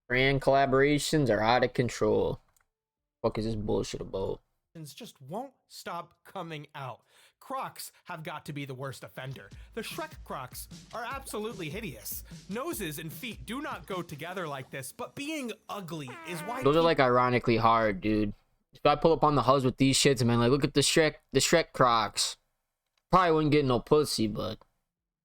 Brand collaborations are out of control. Fuck is this bullshit about? Just won't stop coming out. Crocs have got to be the worst offender. The Shrek Crocs are absolutely hideous. Noses and feet do not go together like this, but being ugly is why Those are like ironically hard, dude. If I pull up on the hubs with these shits, man, like look at the Shrek Crocs. Probably wouldn't get no pussy, but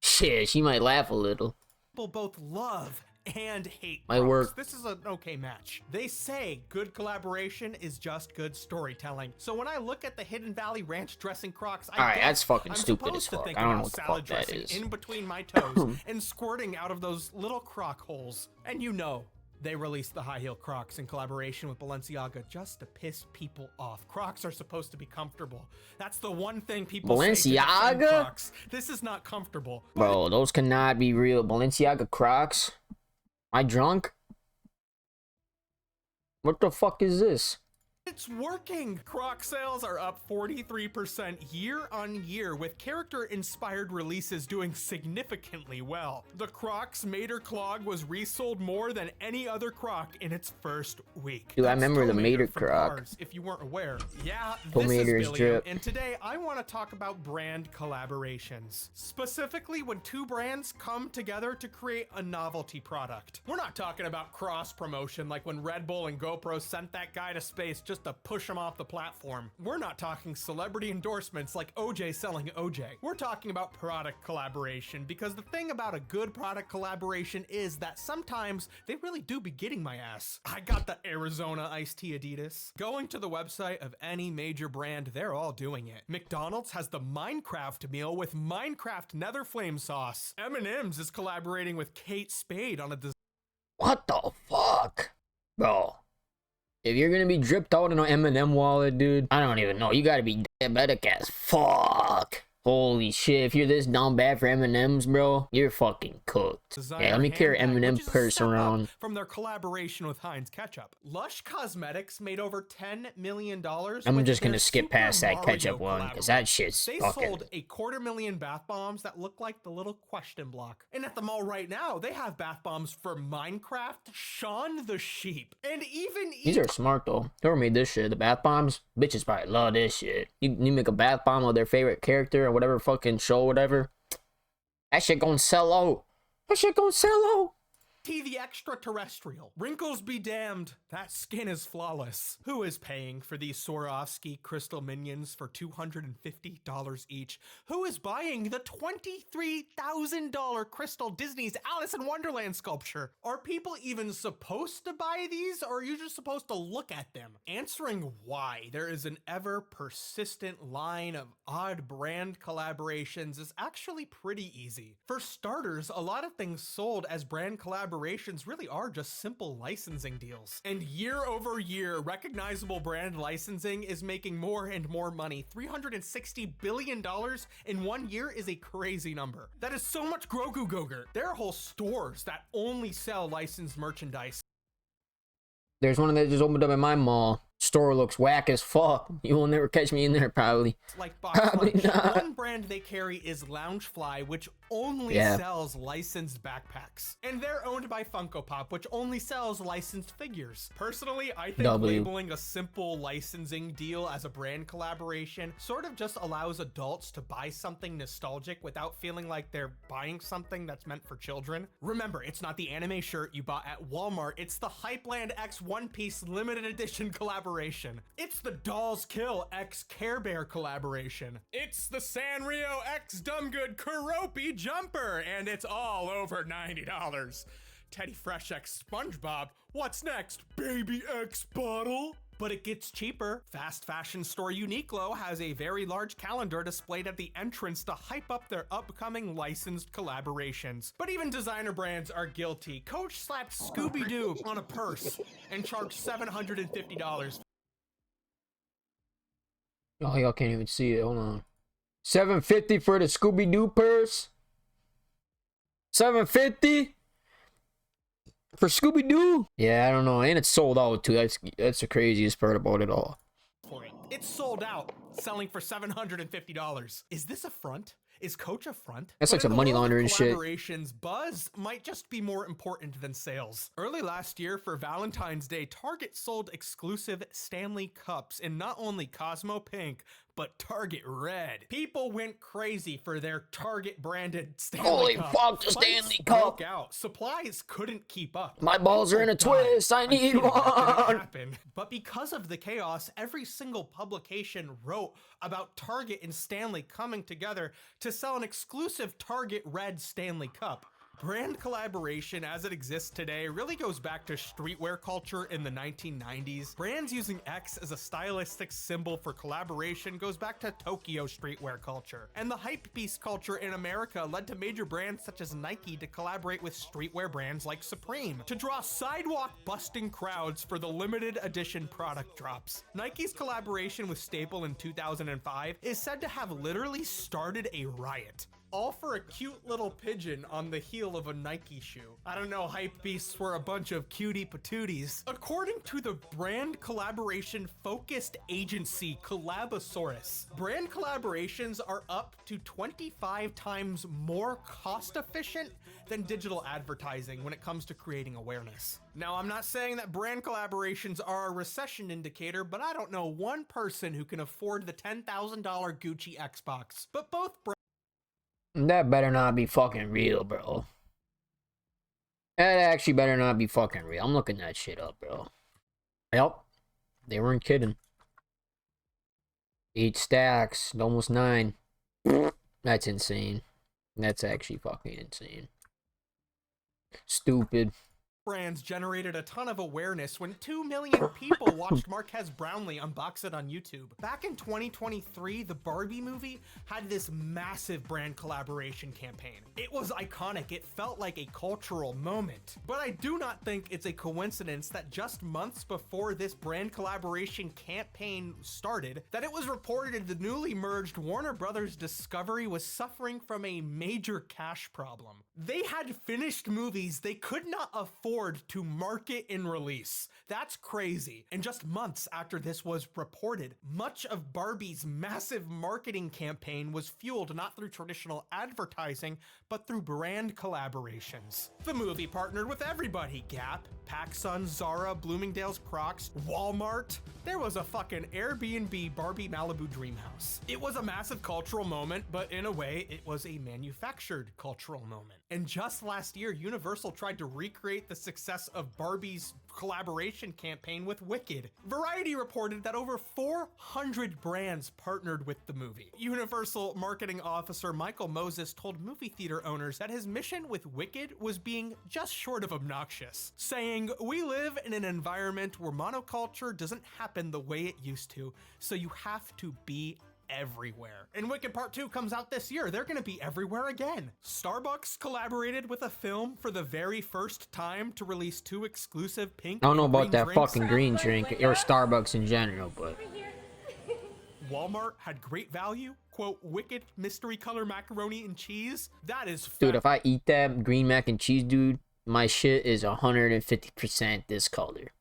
shit, she might laugh a little. people both love and hate My Crocs. work. This is an okay match. They say good collaboration is just good storytelling. So when I look at the Hidden Valley Ranch dressing Crocs, Alright, that's fucking I'm stupid supposed as to fuck. think I don't know about what the salad fuck that dressing is. in between my toes and squirting out of those little Croc holes. And you know, they released the high heel Crocs in collaboration with Balenciaga just to piss people off. Crocs are supposed to be comfortable. That's the one thing people say to defend Balenciaga? Crocs. This is not comfortable. Bro, those cannot be real. Balenciaga Crocs? Am I drunk? What the fuck is this? It's working! Croc sales are up 43% year on year, with character-inspired releases doing significantly well. The Crocs Mater Clog was resold more than any other Croc in its first week. Dude, I That's remember the Tomater Mater from Croc. Cars, if you weren't aware. Yeah, Tomater this is is drip. Billiam, and today I want to talk about brand collaborations. Specifically when two brands come together to create a novelty product. We're not talking about cross-promotion like when Red Bull and GoPro sent that guy to space just to push him off the platform. We're not talking celebrity endorsements like OJ selling OJ. We're talking about product collaboration, because the thing about a good product collaboration is that sometimes they really do be getting my ass. I got the Arizona iced tea Adidas. Going to the website of any major brand, they're all doing it. McDonald's has the Minecraft meal with Minecraft Nether Flame sauce. M&M's is collaborating with Kate Spade on a What the fuck? Bro. If you're gonna be dripped out in an M&M wallet, dude, I don't even know. You gotta be diabetic as fuck. Holy shit, if you're this down bad for M&M's, bro, you're fucking cooked. Yeah, let me carry M&M purse around. From their collaboration with Heinz Ketchup. Lush Cosmetics made over $10 million. I'm just gonna skip past that ketchup one, because that shit's They fucking... sold 250,000 bath bombs that look like the little question block. And at the mall right now, they have bath bombs for Minecraft, Shaun the Sheep, and even... These are smart, though. Whoever made this shit, the bath bombs, bitches probably love this shit. You make a bath bomb of their favorite character or whatever fucking show, whatever. That shit gonna sell out. That shit gonna sell out. The extraterrestrial. Wrinkles be damned. That skin is flawless. Who is paying for these Swarovski crystal minions for $250 each? Who is buying the $23,000 crystal Disney's Alice in Wonderland sculpture? Are people even supposed to buy these, or are you just supposed to look at them? Answering why there is an ever persistent line of odd brand collaborations is actually pretty easy. For starters, a lot of things sold as brand collaborations really are just simple licensing deals. And year over year, recognizable brand licensing is making more and more money. $360 billion in 1 year is a crazy number. That is so much Grogu Gogurt. There are whole stores that only sell licensed merchandise. There's one that just opened up in my mall. Store looks whack as fuck. You will never catch me in there, probably. Like Box Probably Lunch. not. One brand they carry is Loungefly, which only sells licensed backpacks. And they're owned by Funko Pop, which only sells licensed figures. Personally, I think labeling a simple licensing deal as a brand collaboration sort of just allows adults to buy something nostalgic without feeling like they're buying something that's meant for children. Remember, it's not the anime shirt you bought at Walmart, it's the Hypeland X One Piece limited edition collaboration. It's the Dolls Kill X Care Bear collaboration. It's the Sanrio X Dumbgood Kuropi jumper, and it's all over $90. Teddy Fresh X SpongeBob. What's next? Baby X bottle? But it gets cheaper. Fast fashion store Uniqlo has a very large calendar displayed at the entrance to hype up their upcoming licensed collaborations. But even designer brands are guilty. Coach slapped Scooby-Doo on a purse and charged $750. Oh, y'all can't even see it. Hold on. $750 for the Scooby-Doo purse? $750? For Scooby-Doo? Yeah, I don't know. And it's sold out, too. That's the craziest part about it all. It's sold out, selling for $750. Is this a front? Is Coach a front? That's like some money laundering shit. Collaborations, buzz might just be more important than sales. Early last year for Valentine's Day, Target sold exclusive Stanley Cups in not only Cosmo Pink, but Target Red. People went crazy for their Target branded Stanley Cup. Holy fuck, the Stanley Cup! Out. Supplies couldn't keep up. My balls are in a twist. I need one. But because of the chaos, every single publication wrote about Target and Stanley coming together to sell an exclusive Target Red Stanley Cup. Brand collaboration as it exists today really goes back to streetwear culture in the 1990s. Brands using X as a stylistic symbol for collaboration goes back to Tokyo streetwear culture. And the hypebeast culture in America led to major brands such as Nike to collaborate with streetwear brands like Supreme to draw sidewalk-busting crowds for the limited edition product drops. Nike's collaboration with Staple in 2005 is said to have literally started a riot. All for a cute little pigeon on the heel of a Nike shoe. I don't know, hype beasts were a bunch of cutie patooties. According to the brand collaboration focused agency Collabosaurus, brand collaborations are up to 25 times more cost efficient than digital advertising when it comes to creating awareness. Now, I'm not saying that brand collaborations are a recession indicator, but I don't know one person who can afford the $10,000 Gucci Xbox. But both That better not be fucking real, bro. That actually better not be fucking real. I'm looking that shit up, bro. Yep. They weren't kidding. 8 stacks, almost 9. That's insane. That's actually fucking insane. Stupid. Brands generated a ton of awareness when 2 million people watched Marquez Brownlee unbox it on YouTube. Back in 2023, the Barbie movie had this massive brand collaboration campaign. It was iconic. It felt like a cultural moment. But I do not think it's a coincidence that just months before this brand collaboration campaign started, that it was reported the newly merged Warner Brothers Discovery was suffering from a major cash problem. They had finished movies they could not afford to market and release. That's crazy. And just months after this was reported, much of Barbie's massive marketing campaign was fueled not through traditional advertising, but through brand collaborations. The movie partnered with everybody: Gap, PacSun, Zara, Bloomingdale's, Crocs, Walmart. There was a fucking Airbnb Barbie Malibu dream house. It was a massive cultural moment, but in a way, it was a manufactured cultural moment. And just last year, Universal tried to recreate the success of Barbie's collaboration campaign with Wicked. Variety reported that over 400 brands partnered with the movie. Universal marketing officer Michael Moses told movie theater owners that his mission with Wicked was being just short of obnoxious, saying, "We live in an environment where monoculture doesn't happen the way it used to, so you have to be everywhere." And Wicked Part 2 comes out this year. They're gonna be everywhere again. Starbucks collaborated with a film for the very first time to release 2 exclusive pink. I don't know about that drinks. fucking green drink or Starbucks in general, but Walmart had great value. Quote, Wicked mystery color macaroni and cheese. That is dude, if I eat that green mac and cheese, dude, my shit is 150% this color.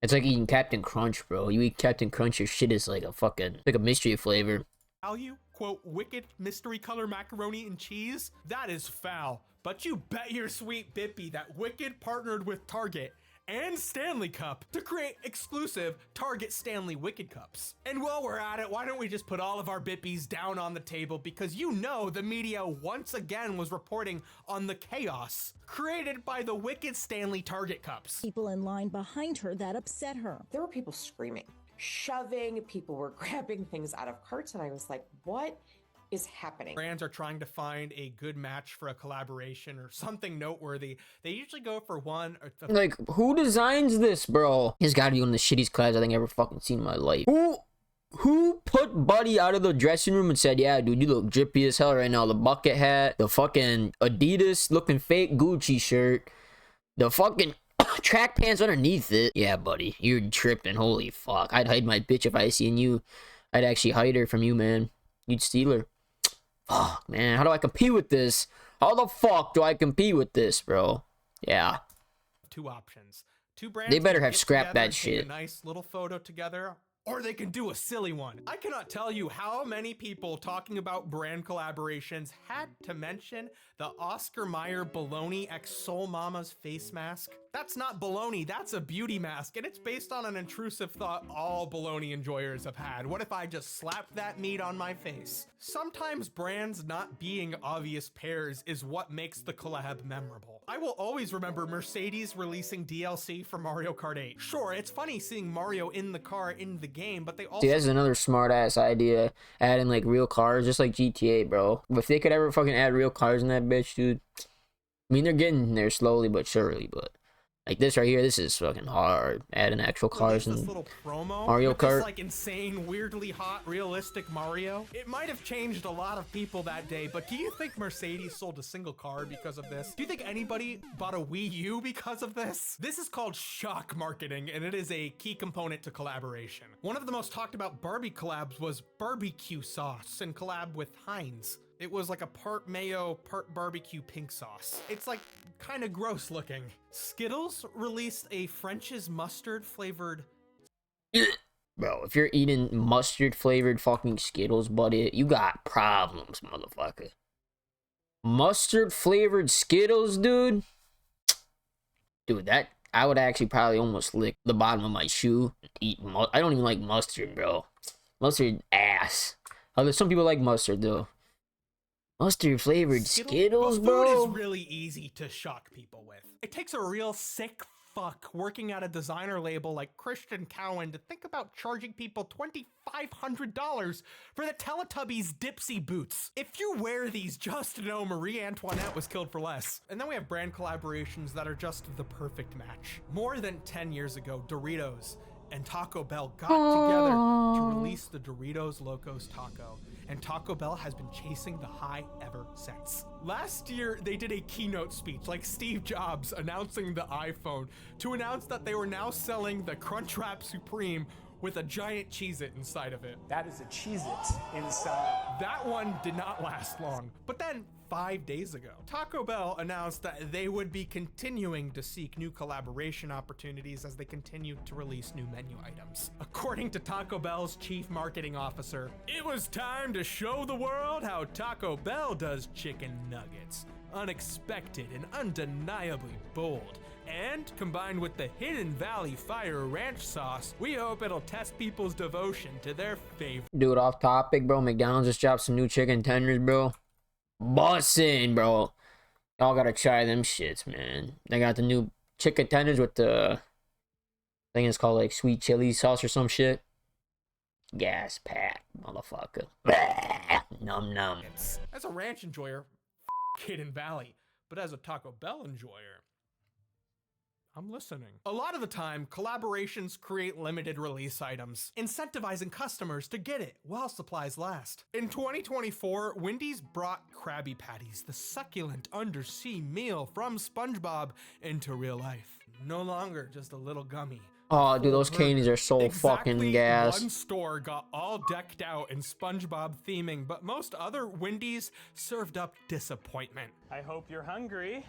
It's like eating Captain Crunch, bro. You eat Captain Crunch, your shit is like a fucking, like a mystery flavor. Value, quote, Wicked mystery color macaroni and cheese. That is foul. But you bet your sweet bippy that Wicked partnered with Target and Stanley Cup to create exclusive Target Stanley Wicked Cups. And while we're at it, why don't we just put all of our bippies down on the table, because you know the media once again was reporting on the chaos created by the Wicked Stanley Target Cups. People in line behind her that upset her. There were people screaming, shoving, people were grabbing things out of carts, and I was like, what is happening? Brands are trying to find a good match for a collaboration or something noteworthy. They usually go for one or like, who designs this, bro? He's gotta be one of the shittiest collabs I think I ever fucking seen in my life. Who put Buddy out of the dressing room and said, yeah, dude, you look drippy as hell right now. The bucket hat, the fucking Adidas looking fake Gucci shirt, the fucking track pants underneath it. Yeah, buddy, you're tripping. Holy fuck. I'd hide my bitch if I seen you. I'd actually hide her from you, man. You'd steal her. Fuck, man. How do I compete with this? How the fuck do I compete with this, bro? Yeah. 2 options. 2 brands. They better have scrapped that shit. A nice little photo together Or they can do a silly one. I cannot tell you how many people talking about brand collaborations had to mention the Oscar Mayer Baloney X Soul Mama's face mask. That's not baloney, that's a beauty mask, and it's based on an intrusive thought all baloney enjoyers have had. What if I just slapped that meat on my face? Sometimes brands not being obvious pairs is what makes the collab memorable. I will always remember Mercedes releasing DLC for Mario Kart 8. Sure, it's funny seeing Mario in the car in the game, but they also— See, that's another smart ass idea, adding like real cars, just like GTA, bro. If they could ever fucking add real cars in that bitch, dude. I mean, they're getting there slowly but surely, but like this right here, this is fucking hard. Adding actual cars in little promo Mario Kart. This, like, insane, weirdly hot, realistic Mario. It might have changed a lot of people that day, but do you think Mercedes sold a single car because of this? Do you think anybody bought a Wii U because of this? This is called shock marketing, and it is a key component to collaboration. One of the most talked about Barbie collabs was barbecue sauce and collab with Heinz. It was like a part mayo, part barbecue pink sauce. It's like kind of gross looking. Skittles released a French's mustard flavored. Bro, if you're eating mustard flavored fucking Skittles, buddy, you got problems, motherfucker. Mustard flavored Skittles, dude? Dude, that, I would actually probably almost lick the bottom of my shoe and eat. I don't even like mustard, bro. Mustard ass. Although some people like mustard, though. Mustard flavored Skittles, bro. Food is really easy to shock people with. It takes a real sick fuck working at a designer label like Christian Cowan to think about charging people $2,500 for the Teletubbies Dipsy boots. If you wear these, just know Marie Antoinette was killed for less. And then we have brand collaborations that are just the perfect match. More than 10 years ago, Doritos and Taco Bell got together to release the Doritos Locos Taco, and Taco Bell has been chasing the high ever since. Last year, they did a keynote speech like Steve Jobs announcing the iPhone to announce that they were now selling the Crunchwrap Supreme with a giant Cheez-It inside of it. That is a Cheez-It inside. That one did not last long, but then 5 days ago, Taco Bell announced that they would be continuing to seek new collaboration opportunities as they continue to release new menu items. According to Taco Bell's chief marketing officer, it was time to show the world how Taco Bell does chicken nuggets. Unexpected and undeniably bold. And combined with the Hidden Valley Fire Ranch sauce, we hope it'll test people's devotion to their favorite. Dude, off topic, bro. McDonald's just dropped some new chicken tenders, bro. Bussin', bro. Y'all gotta try them shits, man. They got the new chicken tenders with the, I think it's called like sweet chili sauce or some shit. Gas pack, motherfucker. Num num. As a ranch enjoyer, Hidden Valley. But as a Taco Bell enjoyer, I'm listening. A lot of the time, collaborations create limited release items, incentivizing customers to get it while supplies last. In 2024, Wendy's brought Krabby Patties, the succulent undersea meal from SpongeBob, into real life. No longer just a little gummy. Oh, dude, those candies are so fucking gas. One store got all decked out in SpongeBob theming, but most other Wendy's served up disappointment. I hope you're hungry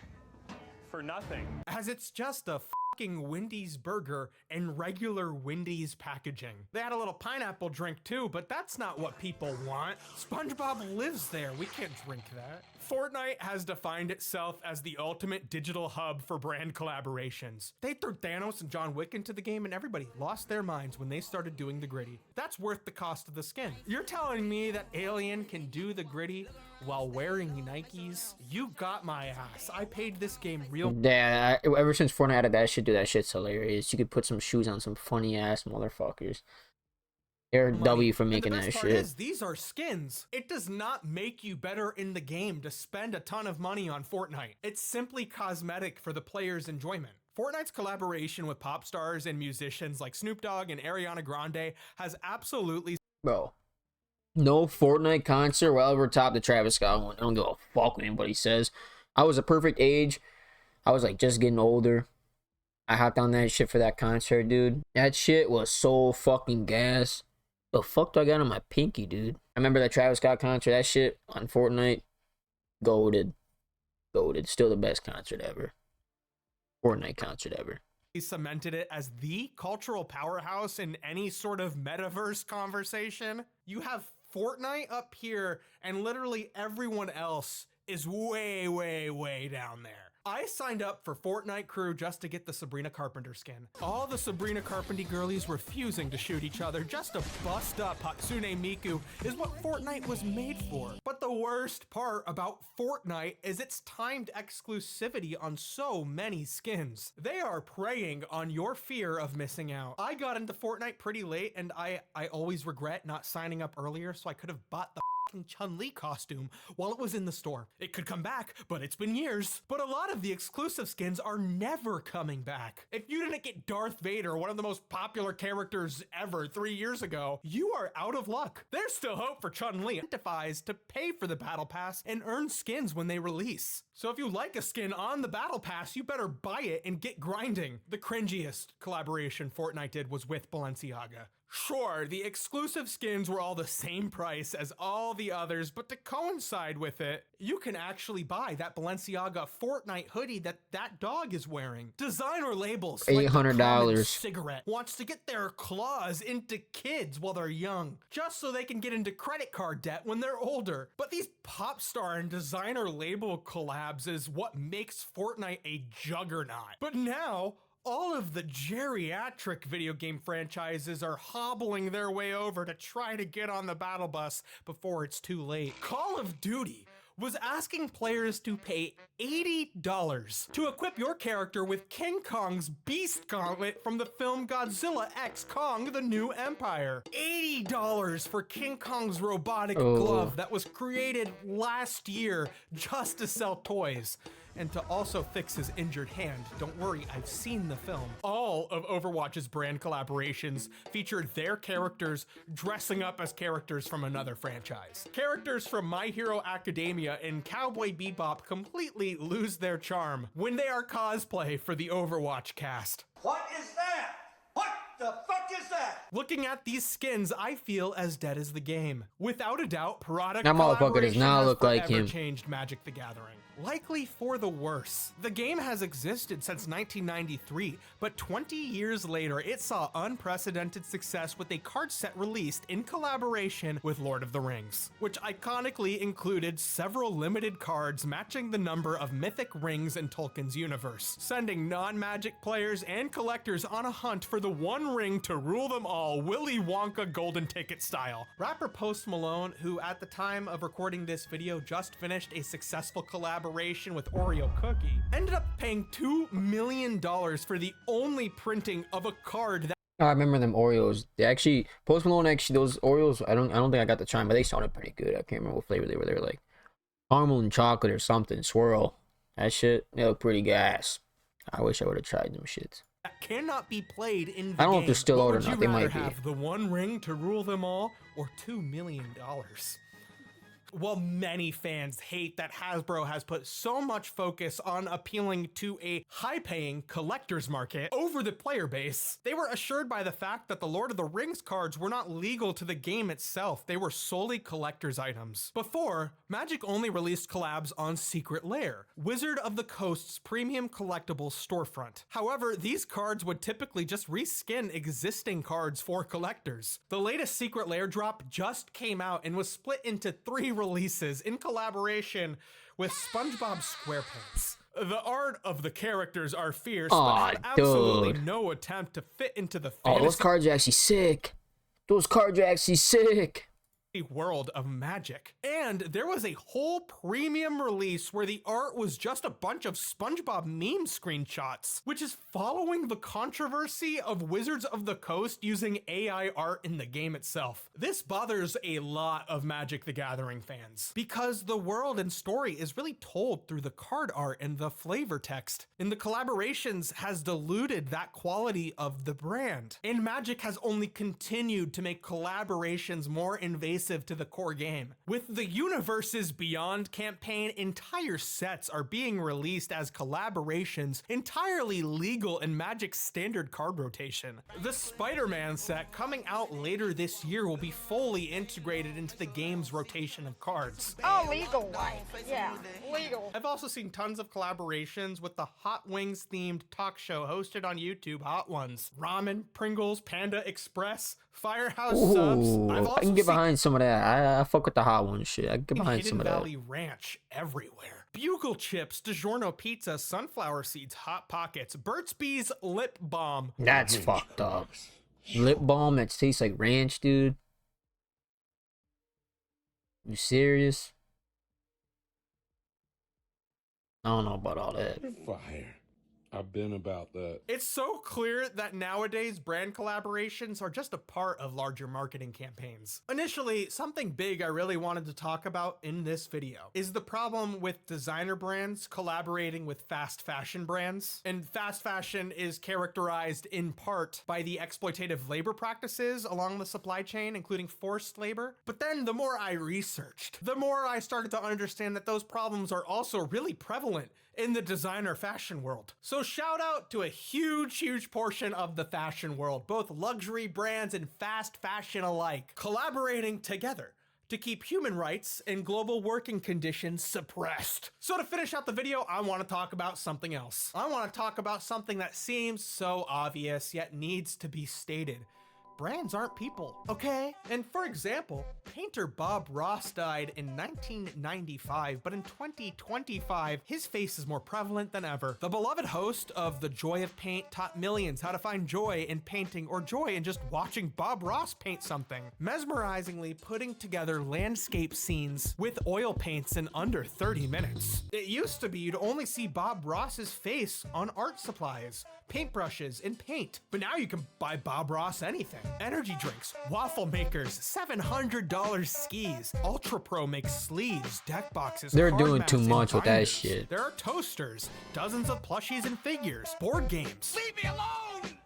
for nothing. As it's just a fucking Wendy's burger in regular Wendy's packaging. They had a little pineapple drink too, but that's not what people want. SpongeBob lives there. We can't drink that. Fortnite has defined itself as the ultimate digital hub for brand collaborations. They threw Thanos and John Wick into the game and everybody lost their minds when they started doing the gritty. That's worth the cost of the skin. You're telling me that Alien can do the gritty while wearing Nikes? You got my ass. I paid this game real. Yeah, ever since Fortnite added that shit, dude, that shit's hilarious. You could put some shoes on some funny ass motherfuckers. They're W for making that shit. Is, these are skins. It does not make you better in the game to spend a ton of money on Fortnite. It's simply cosmetic for the player's enjoyment. Fortnite's collaboration with pop stars and musicians like Snoop Dogg and Ariana Grande has absolutely... Bro, no Fortnite concert will ever top the Travis Scott one. I don't give a fuck what anybody says. I was a perfect age. I was like just getting older. I hopped on that shit for that concert, dude. That shit was so fucking gas. The fuck do I got on my pinky, dude? I remember that Travis Scott concert, that shit on Fortnite. Goated. Still the best concert ever. Fortnite concert ever. cemented it as the cultural powerhouse in any sort of metaverse conversation. You have Fortnite up here and literally everyone else is way, way, way down there. I signed up for Fortnite Crew just to get the Sabrina Carpenter skin. All the Sabrina Carpenter girlies refusing to shoot each other just to bust up Hatsune Miku is what Fortnite was made for. But the worst part about Fortnite is its timed exclusivity on so many skins. They are preying on your fear of missing out. I got into Fortnite pretty late and I always regret not signing up earlier so I could have bought the Chun-Li costume while it was in the store. It could come back, but it's been years. But a lot of the exclusive skins are never coming back. If you didn't get Darth Vader, one of the most popular characters ever 3 years ago, you are out of luck. There's still hope for Chun-Li incentivize to pay for the battle pass and earn skins when they release. So if you like a skin on the battle pass, you better buy it and get grinding. The cringiest collaboration Fortnite did was with Balenciaga. Sure, the exclusive skins were all the same price as all the others, but to coincide with it, you can actually buy that Balenciaga Fortnite hoodie that dog is wearing. Designer labels like $800 cigarette wants to get their claws into kids while they're young, just so they can get into credit card debt when they're older. But these pop star and designer label collabs is what makes Fortnite a juggernaut. But now, all of the geriatric video game franchises are hobbling their way over to try to get on the battle bus before it's too late. Call of Duty was asking players to pay $80 to equip your character with King Kong's Beast Gauntlet from the film Godzilla x Kong: The New Empire. $80 for King Kong's robotic glove that was created last year just to sell toys. And to also fix his injured hand. Don't worry, I've seen the film. All of Overwatch's brand collaborations featured their characters dressing up as characters from another franchise. Characters from My Hero Academia and Cowboy Bebop completely lose their charm when they are cosplay for the Overwatch cast. What is that? What the fuck is that? Looking at these skins, I feel as dead as the game. Without a doubt, product That motherfucker does collaboration not has look like forever him. changed Magic the Gathering. Likely for the worse. The game has existed since 1993, but 20 years later, it saw unprecedented success with a card set released in collaboration with Lord of the Rings, which iconically included several limited cards matching the number of mythic rings in Tolkien's universe, sending non-Magic players and collectors on a hunt for the one ring to rule them all, Willy Wonka golden ticket style. Rapper Post Malone, who at the time of recording this video just finished a successful collaboration with Oreo Cookie, ended up paying $2 million for the only printing of a card that I remember them Oreos. They actually, Post Malone actually, those Oreos, I don't think I got the time, but they sounded pretty good. I can't remember what flavor they were. They were like caramel and chocolate or something, swirl. That shit, they look pretty gas. I wish I would have tried them shits. cannot be played in the I don't know game. if they're still What out or would you not. They might rather be. have the one ring to rule them all or $2 million? While many fans hate that Hasbro has put so much focus on appealing to a high-paying collector's market over the player base, they were assured by the fact that the Lord of the Rings cards were not legal to the game itself. They were solely collector's items. Before, Magic only released collabs on Secret Lair, Wizard of the Coast's premium collectibles storefront. However, these cards would typically just reskin existing cards for collectors. The latest Secret Lair drop just came out and was split into 3 releases in collaboration with SpongeBob SquarePants. The art of the characters are fierce, but have absolutely no attempt to fit into the Oh, fantasy those cards are actually sick. Those cards are actually sick. world of Magic. And there was a whole premium release where the art was just a bunch of SpongeBob meme screenshots, which is following the controversy of Wizards of the Coast using AI art in the game itself. This bothers a lot of Magic the Gathering fans because the world and story is really told through the card art and the flavor text, and the collaborations has diluted that quality of the brand. And Magic has only continued to make collaborations more invasive divisive to the core game. With the Universes Beyond campaign, entire sets are being released as collaborations, entirely legal in Magic's standard card rotation. The Spider-Man set coming out later this year will be fully integrated into the game's rotation of cards. Oh, legal life. Yeah, legal. I've also seen tons of collaborations with the Hot Wings themed talk show hosted on YouTube, Hot Ones. Ramen, Pringles, Panda Express, Firehouse Subs. I've also I can get behind some of that. I fuck with the Hot One shit. I can get behind some of that. Hidden Valley Ranch everywhere. Bugle Chips, DiGiorno Pizza, Sunflower Seeds, Hot Pockets, Burt's Bees Lip Balm. That's fucked up. Lip balm that tastes like ranch, dude. You serious? I don't know about all that. Fire. I've been about that. It's so clear that nowadays brand collaborations are just a part of larger marketing campaigns. Initially, something big I really wanted to talk about in this video is the problem with designer brands collaborating with fast fashion brands. And fast fashion is characterized in part by the exploitative labor practices along the supply chain, including forced labor. But then the more I researched, the more I started to understand that those problems are also really prevalent in the designer fashion world. So shout out to a huge portion of the fashion world, both luxury brands and fast fashion alike, collaborating together to keep human rights and global working conditions suppressed. So to finish out the video, I want to talk about something else. I want to talk about something that seems so obvious yet needs to be stated. Brands aren't people, okay? And for example, painter Bob Ross died in 1995, but in 2025, his face is more prevalent than ever. The beloved host of The Joy of Paint taught millions how to find joy in painting or joy in just watching Bob Ross paint something, mesmerizingly putting together landscape scenes with oil paints in under 30 minutes. It used to be you'd only see Bob Ross's face on art supplies, paintbrushes, and paint, but now you can buy Bob Ross anything. Energy drinks, waffle makers, $700 skis. Ultra Pro makes sleeves, deck boxes. They're card doing mats, too and much with that binders. shit. There are toasters, dozens of plushies and figures, board games. Leave me alone!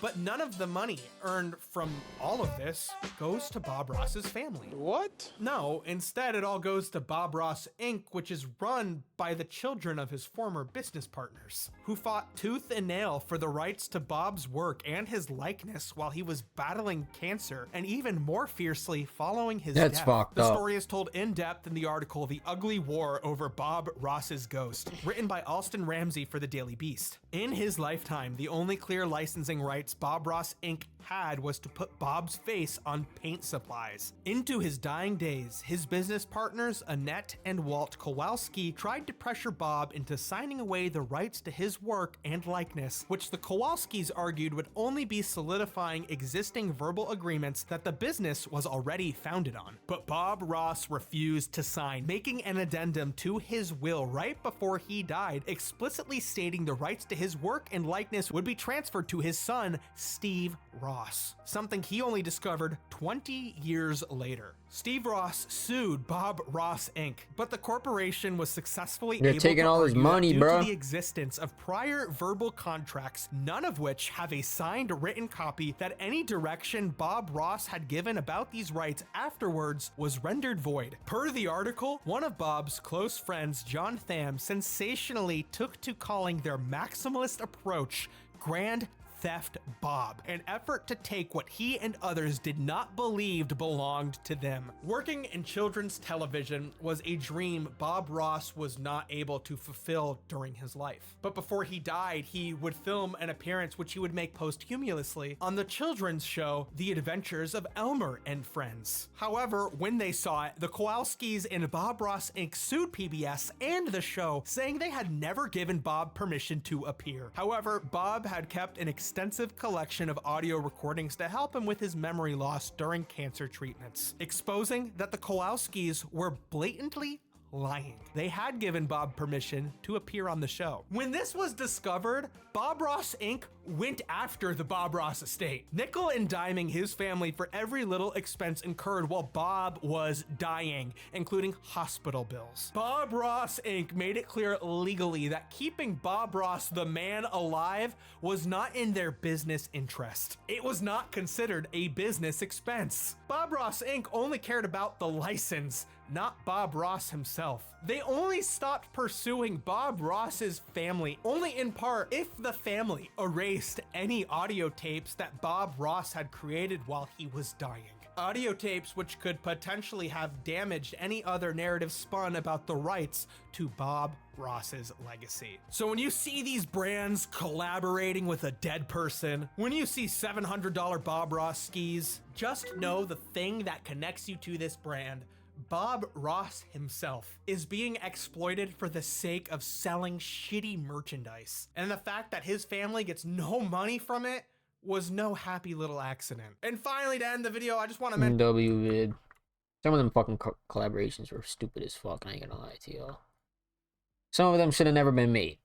But none of the money earned from all of this goes to Bob Ross's family. What? No, instead it all goes to Bob Ross Inc., which is run by the children of his former business partners, who fought tooth and nail for the rights to Bob's work and his likeness while he was battling cancer, and even more fiercely following his That's death. fucked The up. story is told in depth in the article The Ugly War Over Bob Ross's Ghost, written by Alston Ramsey for the Daily Beast. In his lifetime, the only clear licensing rights Bob Ross Inc. had was to put Bob's face on paint supplies. Into his dying days, his business partners Annette and Walt Kowalski tried to pressure Bob into signing away the rights to his work and likeness, which the Kowalskis argued would only be solidifying existing verbal agreements that the business was already founded on. But Bob Ross refused to sign, making an addendum to his will right before he died, explicitly stating the rights to his work and likeness would be transferred to his son, Steve Ross, something he only discovered 20 years later. Steve Ross sued Bob Ross Inc., but the corporation was successfully They're able taking to all his argue money, that due bruh. to the existence of prior verbal contracts, none of which have a signed written copy, that any direction Bob Ross had given about these rights afterwards was rendered void. Per the article, one of Bob's close friends, John Tham, sensationally took to calling their maximalist approach Grand Theft Bob, an effort to take what he and others did not believe belonged to them. Working in children's television was a dream Bob Ross was not able to fulfill during his life. But before he died, he would film an appearance which he would make posthumously on the children's show The Adventures of Elmer and Friends. However, when they saw it, the Kowalskis and Bob Ross Inc. sued PBS and the show, saying they had never given Bob permission to appear. However, Bob had kept an extensive collection of audio recordings to help him with his memory loss during cancer treatments, exposing that the Kowalskis were blatantly lying. They had given Bob permission to appear on the show. When this was discovered, Bob Ross Inc. went after the Bob Ross estate, nickel and diming his family for every little expense incurred while Bob was dying, including hospital bills. Bob Ross Inc. made it clear legally that keeping Bob Ross the man alive was not in their business interest. It was not considered a business expense. Bob Ross Inc. only cared about the license, not Bob Ross himself. They only stopped pursuing Bob Ross's family, only in part if the family erased any audio tapes that Bob Ross had created while he was dying. Audio tapes which could potentially have damaged any other narrative spun about the rights to Bob Ross's legacy. So when you see these brands collaborating with a dead person, when you see $700 Bob Ross skis, just know the thing that connects you to this brand, Bob Ross himself, is being exploited for the sake of selling shitty merchandise. And the fact that his family gets no money from it was no happy little accident. And finally, to end the video, I just want to mention W-vid. Some of them fucking collaborations were stupid as fuck, I ain't gonna lie to y'all. Some of them should have never been made.